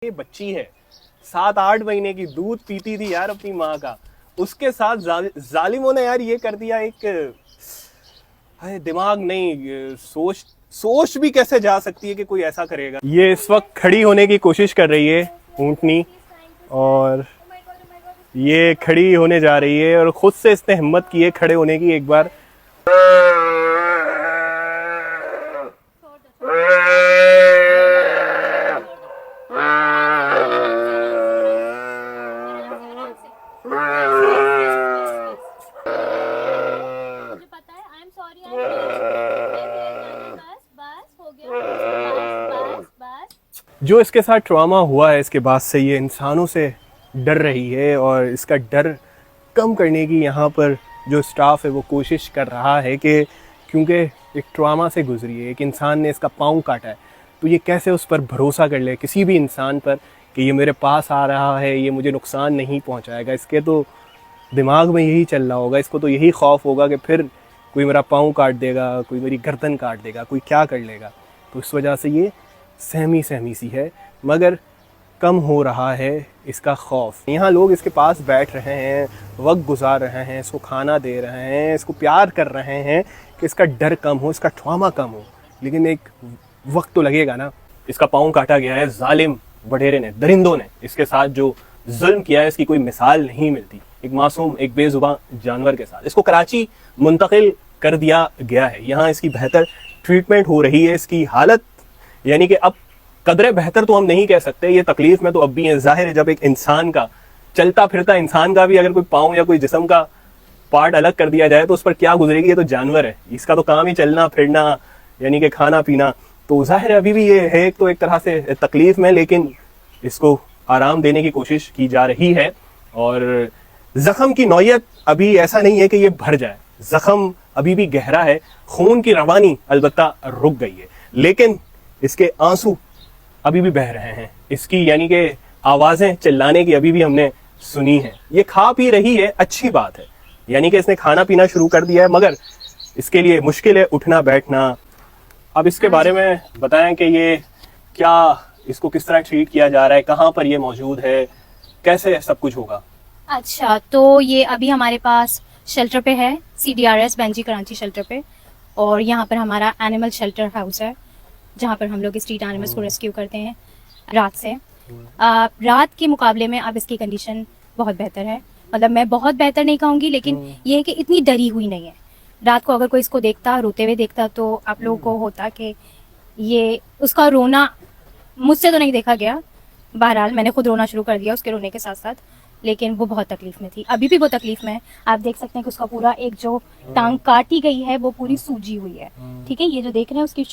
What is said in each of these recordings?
ये बच्ची है 7-8 महीने की, दूध पीती थी यार अपनी माँ का, उसके साथ जालिमों ने यार ये कर दिया। एक दिमाग नहीं, सोच भी कैसे जा सकती है कि कोई ऐसा करेगा। ये इस वक्त खड़ी होने की कोशिश कर रही है ऊँटनी, और ये खड़ी होने जा रही है और खुद से इसने हिम्मत की है खड़े होने की। एक बार जो इसके साथ ट्रॉमा हुआ है, इसके बाद से ये इंसानों से डर रही है, और इसका डर कम करने की यहाँ पर जो स्टाफ है वो कोशिश कर रहा है कि क्योंकि एक ट्रॉमा से गुजरी है, एक इंसान ने इसका पाँव काटा है, तो ये कैसे उस पर भरोसा कर ले किसी भी इंसान पर कि ये मेरे पास आ रहा है, ये मुझे नुकसान नहीं पहुँचाएगा। इसके तो दिमाग में यही चल रहा होगा, इसको तो यही खौफ होगा कि फिर कोई मेरा पाँव काट देगा, कोई मेरी गर्दन काट देगा, कोई क्या कर लेगा। तो इस वजह से ये सहमी सी है, मगर कम हो रहा है इसका खौफ। यहाँ लोग इसके पास बैठ रहे हैं, वक्त गुजार रहे हैं, इसको खाना दे रहे हैं, इसको प्यार कर रहे हैं कि इसका डर कम हो, इसका ट्रॉमा कम हो, लेकिन एक वक्त तो लगेगा ना। इसका पाँव काटा गया है जालिम वडेरे ने, दरिंदों ने इसके साथ जो जुल्म किया है इसकी कोई मिसाल नहीं मिलती। एक मासूम, एक बेजुबान जानवर के साथ इसको कराची मुंतकिल कर दिया गया है। यहाँ इसकी बेहतर ट्रीटमेंट हो रही है। इसकी हालत यानी कि अब कदरे बेहतर तो हम नहीं कह सकते, ये तकलीफ में तो अब भी है। जाहिर है जब एक इंसान का, चलता फिरता इंसान का भी अगर कोई पाँव या कोई जिस्म का पार्ट अलग कर दिया जाए तो उस पर क्या गुजरेगी। ये तो जानवर है, इसका तो काम ही चलना फिरना यानी कि खाना पीना। तो जाहिर है अभी भी ये है तो एक तरह से तकलीफ में, लेकिन इसको आराम देने की कोशिश की जा रही है। और जख्म की नौयत अभी ऐसा नहीं है कि ये भर जाए, जख्म अभी भी गहरा है, खून की रवानी अलबत्ता रुक गई है, लेकिन इसके आंसू अभी भी बह रहे हैं। इसकी यानी कि आवाजें चिल्लाने की अभी भी हमने सुनी है। ये खा पी रही है, अच्छी बात है, यानी कि इसने खाना पीना शुरू कर दिया है, मगर इसके लिए मुश्किल है उठना बैठना। अब इसके बारे में बताएं कि ये क्या, इसको किस तरह ट्रीट किया जा रहा है, कहाँ पर ये मौजूद है, कैसे सब कुछ होगा। अच्छा, तो ये अभी हमारे पास शेल्टर पे है, CDRS बेंजी कराची शेल्टर पे, और यहाँ पर हमारा एनिमल शेल्टर हाउस है जहाँ पर हम लोग स्ट्रीट एनिमल्स को रेस्क्यू करते हैं रात से। रात के मुकाबले में अब इसकी कंडीशन बहुत बेहतर है, मतलब मैं बहुत बेहतर नहीं कहूँगी, लेकिन ये है कि इतनी डरी हुई नहीं है। रात को अगर कोई इसको देखता, रोते हुए देखता, तो आप लोगों को होता कि ये उसका रोना मुझसे तो नहीं देखा गया, बहरहाल मैंने खुद रोना शुरू कर दिया उसके रोने के साथ साथ, लेकिन वो बहुत तकलीफ में थी, अभी भी वो तकलीफ में है। आप देख सकते हैं कि उसका पूरा एक जो टांग काटी गई है वो पूरी सूजी हुई है। ठीक है, ये जो देख रहे हैं उसकी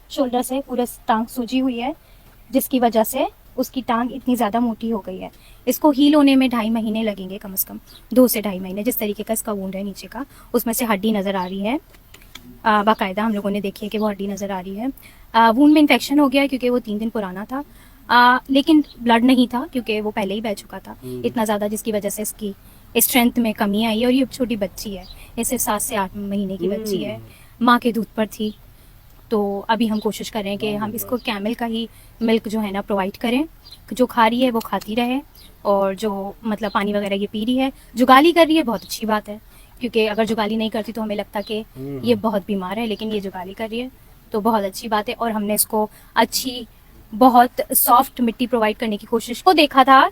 शोल्डर से पूरा टांग सूजी हुई है, जिसकी वजह से उसकी टांग इतनी ज़्यादा मोटी हो गई है। इसको हील होने में 2.5 महीने लगेंगे, कम से कम 2 से 2.5 महीने। जिस तरीके का इसका वुंड है नीचे का, उसमें से हड्डी नज़र आ रही है, बाकायदा हम लोगों ने देखी है कि वो हड्डी नज़र आ रही है। वुंड में इन्फेक्शन हो गया क्योंकि वो 3 दिन पुराना था, लेकिन ब्लड नहीं था क्योंकि वो पहले ही बह चुका था इतना ज़्यादा, जिसकी वजह से इसकी स्ट्रेंथ में कमी आई है। और ये छोटी बच्ची है, ये सिर्फ 7 से 8 महीने की बच्ची है, माँ के दूध पर थी। तो अभी हम कोशिश कर रहे हैं कि हम इसको कैमल का ही मिल्क जो है ना प्रोवाइड करें, जो खा रही है वो खाती रहे, और जो मतलब पानी वगैरह ये पी रही है, जुगाली कर रही है, बहुत अच्छी बात है, क्योंकि अगर जुगाली नहीं करती तो हमें लगता कि ये बहुत बीमार है, लेकिन ये जुगाली कर रही है तो बहुत अच्छी बात है। और हमने इसको अच्छी बहुत सॉफ्ट मिट्टी प्रोवाइड करने की कोशिश को देखा था,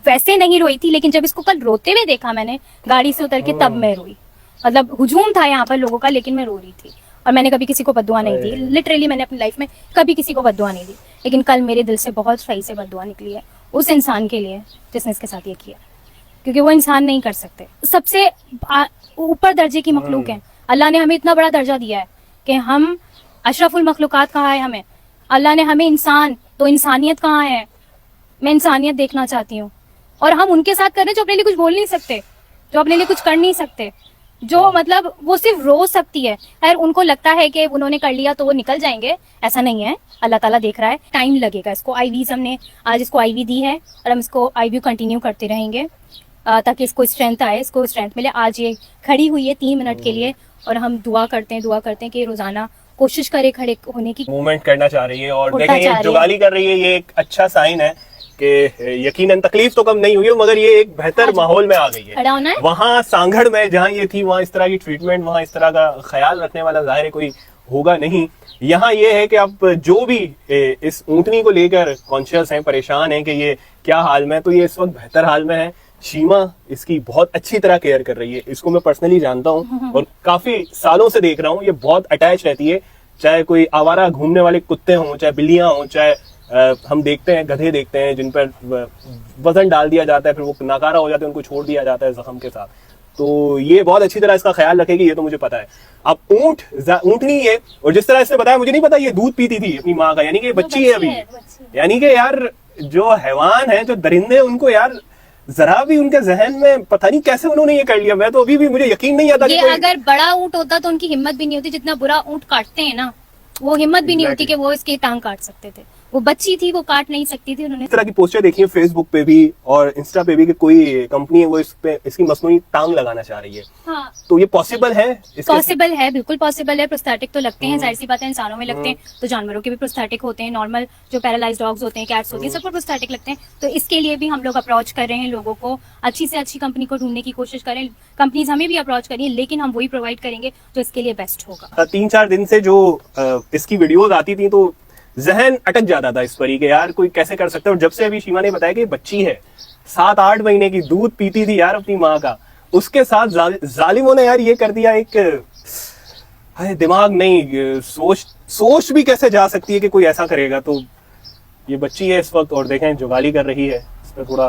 वैसे नहीं रोई थी, लेकिन जब इसको कल रोते हुए देखा मैंने गाड़ी से उतर के, तब मैं रोई। मतलब हुजूम था यहाँ पर लोगों का, लेकिन मैं रो रही थी। और मैंने कभी किसी को बद्दुआ नहीं दी, लिटरली मैंने अपनी लाइफ में कभी किसी को बद्दुआ नहीं दी, लेकिन कल मेरे दिल से बहुत सही से बद्दुआ निकली है उस इंसान के लिए जिसने इसके साथ ये किया, क्योंकि वो इंसान नहीं कर सकते। सबसे ऊपर दर्जे की मखलूक है, अल्लाह ने हमें इतना बड़ा दर्जा दिया है कि हम अशरफुल मखलूकात कहा है हमें, अल्लाह ने हमें इंसान, तो इंसानियत कहाँ है। मैं इंसानियत देखना चाहती हूँ, और हम उनके साथ कर रहे हैं जो अपने लिए कुछ बोल नहीं सकते, जो अपने लिए कुछ कर नहीं सकते, जो मतलब वो सिर्फ रो सकती है। खैर उनको लगता है कि उन्होंने कर लिया तो वो निकल जाएंगे, ऐसा नहीं है, अल्लाह ताला देख रहा है, टाइम लगेगा इसको। आईवीज हमने आज इसको आईवी दी है और हम इसको आईवी कंटिन्यू करते रहेंगे ताकि इसको स्ट्रेंथ आए, इसको स्ट्रेंथ मिले। आज ये खड़ी हुई है 3 मिनट के लिए, और हम दुआ करते हैं कि रोजाना कोशिश करे खड़े होने की, मूवमेंट करना चाह रही है। और देखें ये जुगाली कर रही है, ये एक अच्छा साइन है कि यकीनन तकलीफ तो कम नहीं हुई है, मगर ये एक बेहतर माहौल में आ गई है। खड़ा होना है। वहाँ सांगड़ में जहाँ ये थी वहाँ इस तरह की ट्रीटमेंट, वहाँ इस तरह का ख्याल रखने वाला जाहिर है कोई होगा नहीं। यहाँ ये है कि अब जो भी इस ऊँटनी को लेकर कॉन्शियस हैं, परेशान हैं कि ये क्या हाल में है, तो ये इस वक्त बेहतर हाल में है। शीमा इसकी बहुत अच्छी तरह केयर कर रही है, इसको मैं पर्सनली जानता हूँ और काफी सालों से देख रहा हूँ। ये बहुत अटैच रहती है, चाहे कोई आवारा घूमने वाले कुत्ते हों, चाहे बिल्लियां हों, चाहे हम देखते हैं गधे देखते हैं जिन पर वजन डाल दिया जाता है, फिर वो नाकारा हो जाते हैं, उनको छोड़ दिया जाता है जख्म के साथ। तो ये बहुत अच्छी तरह इसका ख्याल रखेगी, ये तो मुझे पता है। अब ऊँटनी है, और जिस तरह इसने बताया, मुझे नहीं पता ये दूध पीती थी अपनी माँ का, यानी कि बच्ची है अभी। यानी कि यार जो हैवान है, जो दरिंदे, उनको यार जरा भी उनके जहन में पता नहीं कैसे उन्होंने ये कर लिया। मैं तो अभी भी मुझे यकीन नहीं आता ये अगर बड़ा ऊँट होता तो उनकी हिम्मत भी नहीं होती, जितना बुरा ऊँट काटते हैं ना, वो हिम्मत भी नहीं होती कि वो इसकी टांग काट सकते थे। वो बच्ची थी, वो काट नहीं सकती थी। उन्होंने इस तरह की पोस्टर देखी है फेसबुक पे भी और इंस्टा पे भी कि कोई कंपनी है वो इस पे इसकी मसनूई टांग लगाना चाह रही है। हाँ, तो ये पॉसिबल है? पॉसिबल है, बिल्कुल पॉसिबल है। प्रोस्थेटिक तो लगते हैं, जाहिर सी बात है, इंसानों में लगते हैं तो जानवरों के भी प्रोस्थेटिक होते हैं। नॉर्मल जो पैरालाइज डॉग्स होते हैं, कैट्स होती हैं, सबको प्रोस्थेटिक लगते हैं। तो इसके लिए भी हम लोग अप्रोच कर रहे हैं लोगों को, अच्छी से अच्छी कंपनी को ढूंढने की कोशिश करें। कंपनीज हमें भी अप्रोच करिए, लेकिन हम वही प्रोवाइड करेंगे जो इसके लिए बेस्ट होगा। 3-4 दिन से जो इसकी वीडियोज आती थी तो जहन अटक जाता था इस पर ही कि यार कोई कैसे कर सकता है। और जब से अभी शीमा ने बताया कि बच्ची है 7-8 महीने की, दूध पीती थी यार अपनी माँ का, उसके साथ जालिमों ने यार ये कर दिया। एक दिमाग नहीं, सोच भी कैसे जा सकती है कि कोई ऐसा करेगा। तो ये बच्ची है इस वक्त और देखें जुगाली कर रही है, इस पर थोड़ा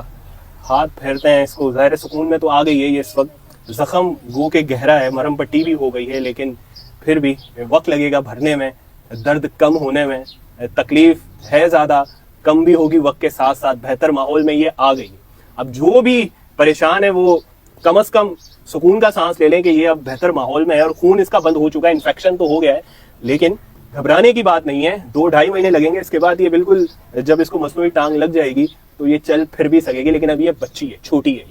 हाथ फेरते हैं इसको। ज़ाहिर सुकून में तो आ गई है ये इस वक्त। जख्म गो के गहरा है, मरहम पट्टी भी हो गई है, लेकिन फिर भी वक्त लगेगा भरने में, दर्द कम होने में। तकलीफ है ज़्यादा, कम भी होगी वक्त के साथ साथ। बेहतर माहौल में ये आ गई। अब जो भी परेशान है वो कम से कम सुकून का सांस ले लें कि ये अब बेहतर माहौल में है और खून इसका बंद हो चुका है। इन्फेक्शन तो हो गया है, लेकिन घबराने की बात नहीं है। 2-2.5 महीने लगेंगे, इसके बाद ये बिल्कुल, जब इसको मसनूई टांग लग जाएगी तो ये चल फिर भी सकेगी। लेकिन अभी ये बच्ची है, छोटी है।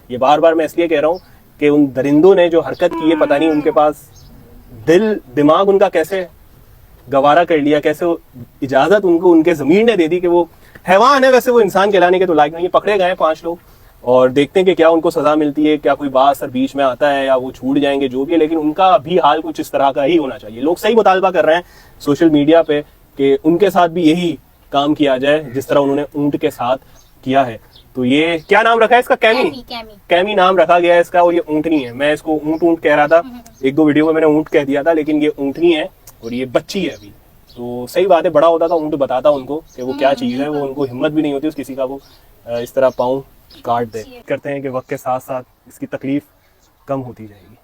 ये बार बार मैं इसलिए कह रहा हूँ कि उन दरिंदों ने जो हरकत की है, पता नहीं उनके पास दिल दिमाग उनका कैसे गवारा कर लिया, कैसे इजाजत उनको उनके ज़मीर ने दे दी कि वो हैवान है, वैसे वो इंसान कहलाने के तो लायक नहीं है। पकड़े गए 5 लोग और देखते हैं कि क्या उनको सजा मिलती है, क्या कोई बात सर बीच में आता है या वो छूट जाएंगे, जो भी है। लेकिन उनका भी हाल कुछ इस तरह का ही होना चाहिए। लोग सही मुतालबा कर रहे हैं सोशल मीडिया पे कि उनके साथ भी यही काम किया जाए जिस तरह उन्होंने ऊंट के साथ किया है। तो ये क्या नाम रखा है इसका? कैमी नाम रखा गया है इसका। और ये ऊँटनी है। मैं इसको ऊँट कह रहा था, 1-2 वीडियो में मैंने ऊँट कह दिया था, लेकिन ये ऊँटनी है और ये बच्ची है अभी। तो सही बात है, बड़ा होता था ऊँट बताता उनको कि वो क्या चीज़ है। वो उनको हिम्मत भी नहीं होती उस किसी का वो इस तरह पाँव काट दे। करते हैं कि वक्त के साथ साथ इसकी तकलीफ कम होती जाएगी।